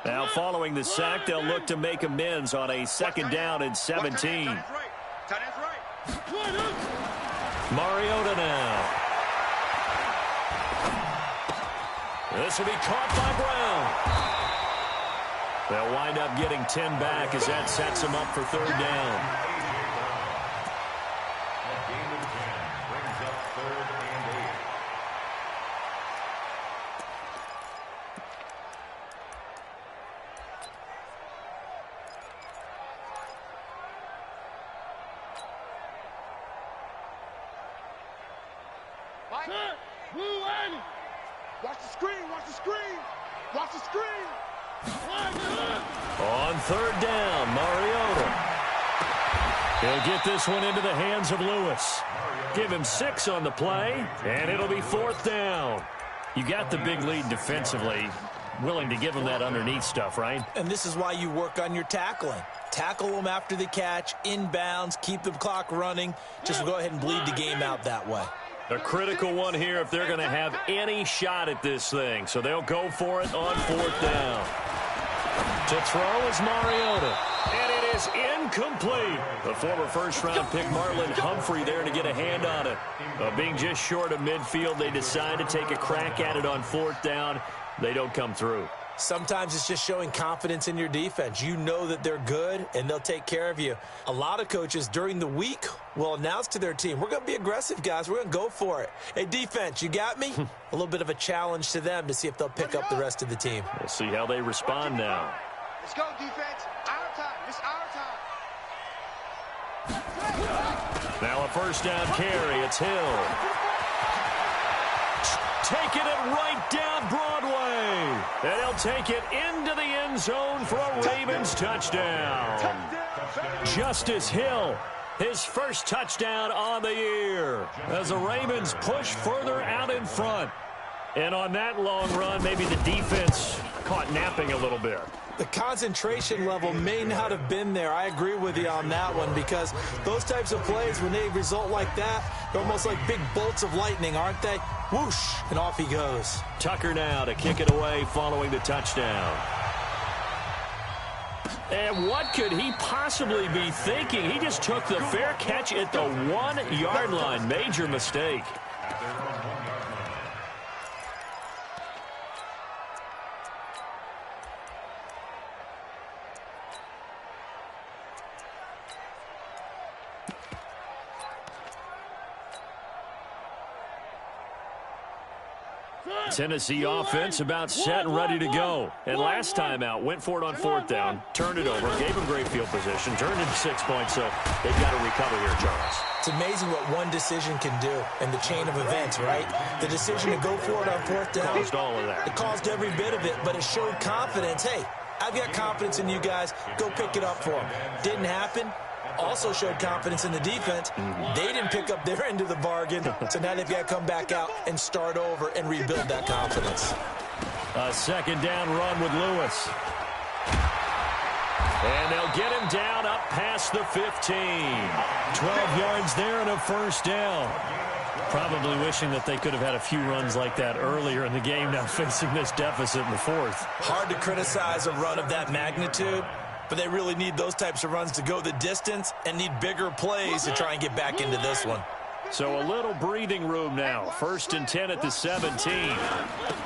S1: Now, following the sack, they'll look to make amends on a 2nd down and 17. Mariota now. This will be caught by Brown. They'll wind up getting 10 back as that sets them up for 3rd down.
S2: A gain of 10 brings up 3rd and 8.
S3: Watch the screen, watch the screen, watch the screen.
S1: On 3rd down, Mariota. He'll get this one into the hands of Lewis. Give him 6 on the play, and it'll be 4th down. You got the big lead defensively. Willing to give him that underneath stuff, right?
S4: And this is why you work on your tackling. Tackle them after the catch, inbounds, keep the clock running. Just go ahead and bleed the game out that way.
S1: A critical one here if they're going to have any shot at this thing. So they'll go for it on 4th down. To throw is Mariota. And it is incomplete. The former first-round pick Marlon Humphrey there to get a hand on it. Being just short of midfield, they decide to take a crack at it on 4th down. They don't come through.
S4: Sometimes it's just showing confidence in your defense. You know that they're good, and they'll take care of you. A lot of coaches during the week will announce to their team, we're going to be aggressive, guys. We're going to go for it. Hey, defense, you got me? A little bit of a challenge to them to see if they'll pick up the rest of the team.
S1: We'll see how they respond now.
S3: Let's go, defense. Our time. It's our time.
S1: Now a 1st down carry. It's Hill. Taking it right down Broadway. And he'll take it into the end zone for a Ravens touchdown. Justice Hill, his first touchdown on the year, as the Ravens push further out in front. And on that long run, maybe the defense caught napping a little bit.
S4: The concentration level may not have been there. I agree with you on that one, because those types of plays, when they result like that, they're almost like big bolts of lightning, aren't they? Whoosh, and off he goes.
S1: Tucker now to kick it away following the touchdown. And what could he possibly be thinking? He just took the fair catch at the 1-yard line. Major mistake.
S2: At their own 1-yard line.
S1: Tennessee offense about set and ready to go. And last time out, went for it on 4th down, turned it over, gave them great field position, turned into 6 points, so they've got to recover here, Charles.
S4: It's amazing what one decision can do in the chain of events, right? The decision to go for it on 4th down.
S1: Caused all of that.
S4: It caused every bit of it, but it showed confidence. Hey, I've got confidence in you guys. Go pick it up for them. Didn't happen. Also showed confidence in the defense. They didn't pick up their end of the bargain, so now they've got to come back out and start over and rebuild that confidence.
S1: A 2nd down run with Lewis. And they'll get him down up past the 15. 12 yards there and a 1st down. Probably wishing that they could have had a few runs like that earlier in the game, now facing this deficit in the 4th.
S4: Hard to criticize a run of that magnitude. but they really need those types of runs to go the distance and need bigger plays to try and get back into this one.
S1: So a little breathing room now. 1st and 10 at the 17.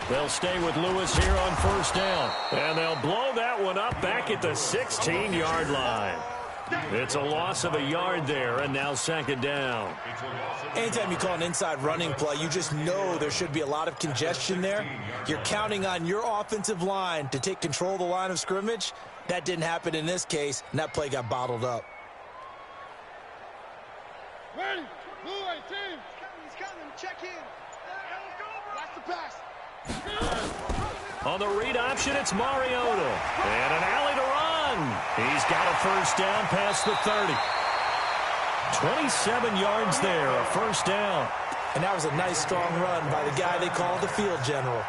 S1: They'll stay with Lewis here on 1st down. And they'll blow that one up back at the 16-yard line. It's a loss of a yard there, and now 2nd down.
S4: Anytime you call an inside running play, you just know there should be a lot of congestion there. You're counting on your offensive line to take control of the line of scrimmage. That didn't happen in this case, and that play got bottled up.
S3: Ready? Blue 18. He's coming. Check in. Watch the pass.
S1: On the read option, it's Mariota. And an alley to run. He's got a 1st down past the 30. 27 yards there, a 1st down.
S4: And that was a nice, strong run by the guy they call the field general.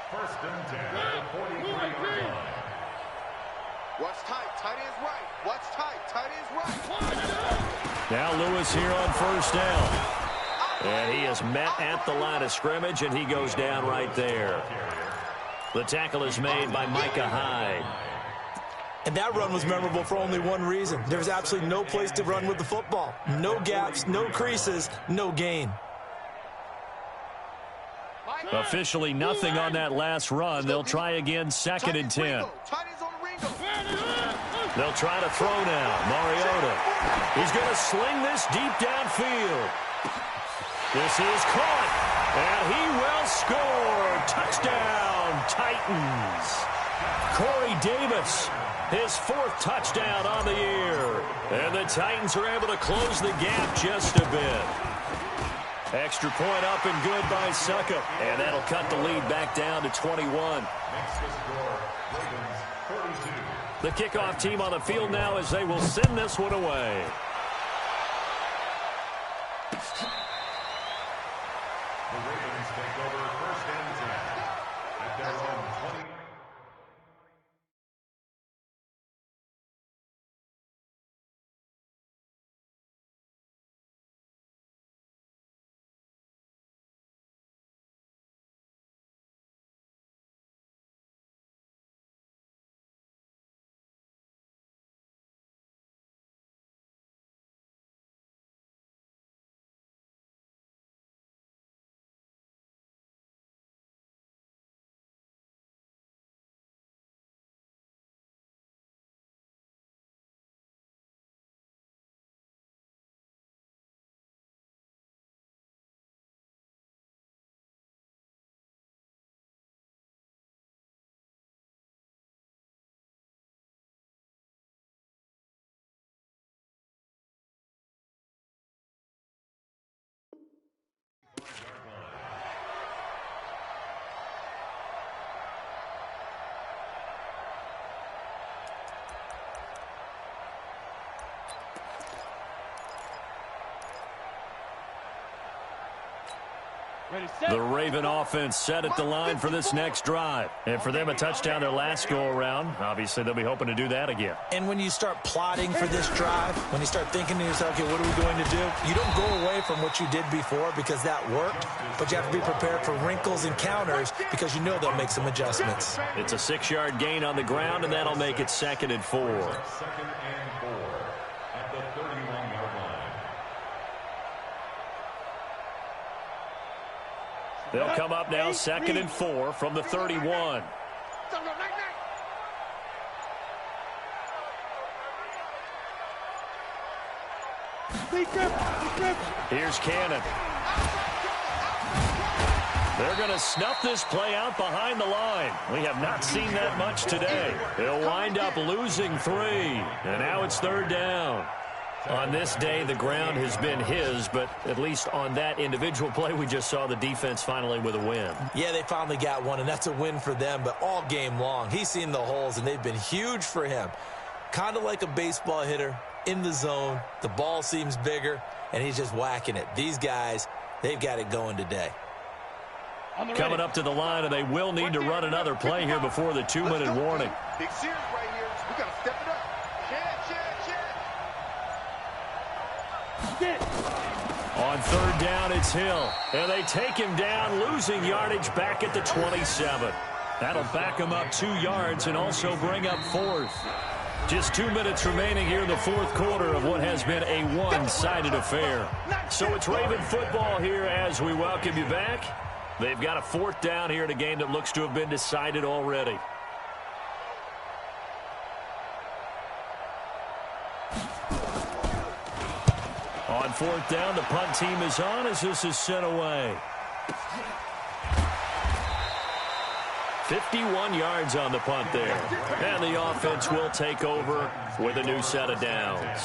S2: First and 10, 43-yard line.
S3: Watch tight. Tight end's right. Watch tight. Tight end's right.
S1: Now Lewis here on 1st down. And he is met at the line of scrimmage, and he goes down right there. The tackle is made by Micah Hyde.
S4: And that run was memorable for only one reason. There was absolutely no place to run with the football. No gaps, no creases, no gain.
S1: Officially nothing on that last run. They'll try again 2nd and 10. They'll try to throw now. Mariota. He's going to sling this deep downfield. This is caught, and he will score. Touchdown, Titans. Corey Davis, his 4th touchdown on the year. And the Titans are able to close the gap just a bit. Extra point up and good by Succop. And that'll cut the lead back down to 21.
S2: Makes the score, Ravens 42.
S1: The kickoff team on the field now as they will send this one away.
S2: The Ravens take over 1st and 10 at their own 20.
S1: The Raven offense set at the line for this next drive. And for them, a touchdown their last go-around. Obviously, they'll be hoping to do that again.
S4: And when you start plotting for this drive, when you start thinking to yourself, okay, what are we going to do? You don't go away from what you did before because that worked, but you have to be prepared for wrinkles and counters because you know they'll make some adjustments.
S1: It's a 6-yard gain on the ground, and that'll make it 2nd and 4.
S2: 2nd and 4 at the 31-yard line.
S1: They'll come up now 2nd and 4 from the 31. Here's Cannon. They're going to snuff this play out behind the line. We have not seen that much today. They'll wind up losing 3. And now it's 3rd down. On this day, the ground has been his, but at least on that individual play, we just saw the defense finally with a win.
S4: Yeah, they finally got one, and that's a win for them, but all game long, he's seen the holes, and they've been huge for him. Kind of like a baseball hitter in the zone. The ball seems bigger, and he's just whacking it. These guys, they've got it going today.
S1: Coming up to the line, and they will need to run another play here before the 2-minute warning.
S3: Big series right here. We got to step it up.
S1: On 3rd down, it's Hill. And they take him down, losing yardage back at the 27. That'll back them up 2 yards and also bring up 4th. Just 2 minutes remaining here in the 4th quarter of what has been a one-sided affair. So it's Raven football here as we welcome you back. They've got a 4th down here in a game that looks to have been decided already. On 4th down, the punt team is on as this is sent away. 51 yards on the punt there. And the offense will take over with a new set of downs.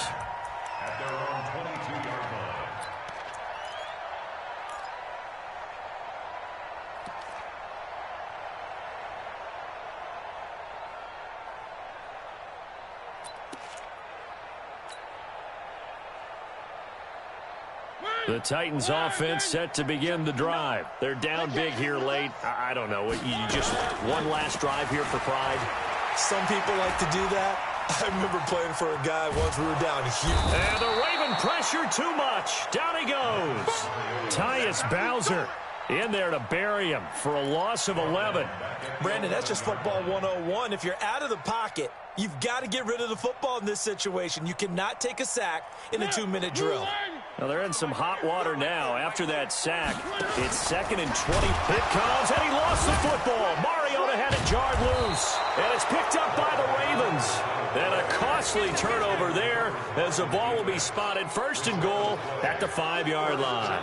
S2: At their own 22-yard line.
S1: The Titans offense set to begin the drive. They're down big here late. I don't know. You just one last drive here for pride.
S4: Some people like to do that. I remember playing for a guy once we were down huge.
S1: And the Raven pressure too much. Down he goes. Tyus Bowser in there to bury him for a loss of 11.
S4: Brandon, that's just football 101. If you're out of the pocket, you've got to get rid of the football in this situation. You cannot take a sack in a 2-minute drill.
S1: Now they're in some hot water now after that sack. It's 2nd and 20. It comes, and he lost the football. Mariota had it jarred loose, and it's picked up by the Ravens. And a costly turnover there as the ball will be spotted 1st and goal at the 5-yard line.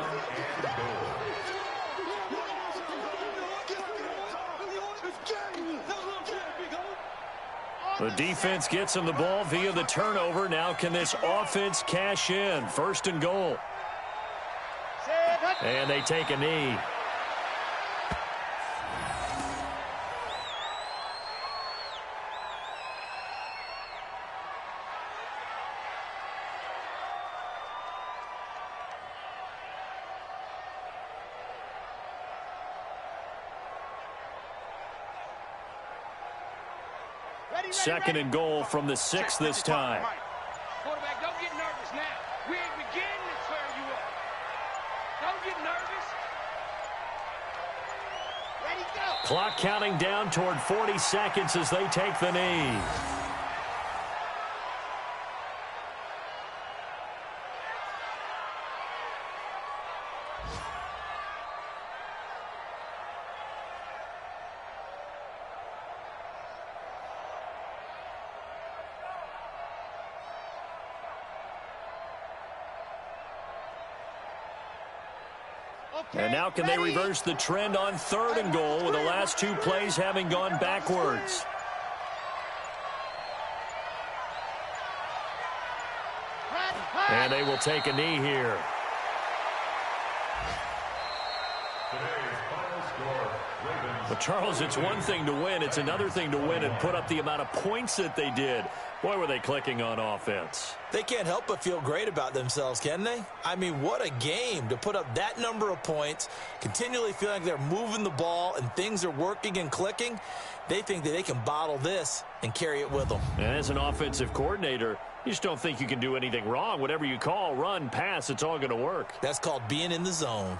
S1: The defense gets him the ball via the turnover. Now can this offense cash in? 1st and goal. And they take a knee. Second and goal from the 6 this time.
S3: Quarterback, don't get nervous now. We ain't beginning to tear you up. Don't get nervous. Ready, go.
S1: Clock counting down toward 40 seconds as they take the knee. And now can they reverse the trend on 3rd and goal with the last 2 plays having gone backwards? And they will take a knee here. But, Charles, it's one thing to win. It's another thing to win and put up the amount of points that they did. Boy, were they clicking on offense.
S4: They can't help but feel great about themselves, can they? I mean, what a game to put up that number of points, continually feeling like they're moving the ball and things are working and clicking. They think that they can bottle this and carry it with them.
S1: And as an offensive coordinator, you just don't think you can do anything wrong. Whatever you call, run, pass, it's all going to work.
S4: That's called being in the zone.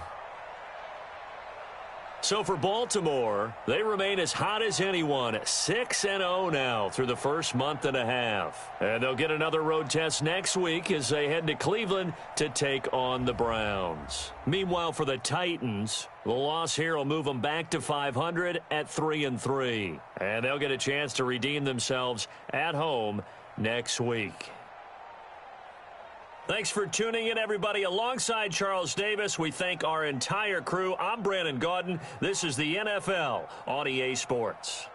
S1: So for Baltimore, they remain as hot as anyone, 6-0 now through the first month and a half. And they'll get another road test next week as they head to Cleveland to take on the Browns. Meanwhile, for the Titans, the loss here will move them back to 500 at 3-3. And they'll get a chance to redeem themselves at home next week. Thanks for tuning in, everybody. Alongside Charles Davis, we thank our entire crew. I'm Brandon Gaudin. This is the NFL on EA Sports.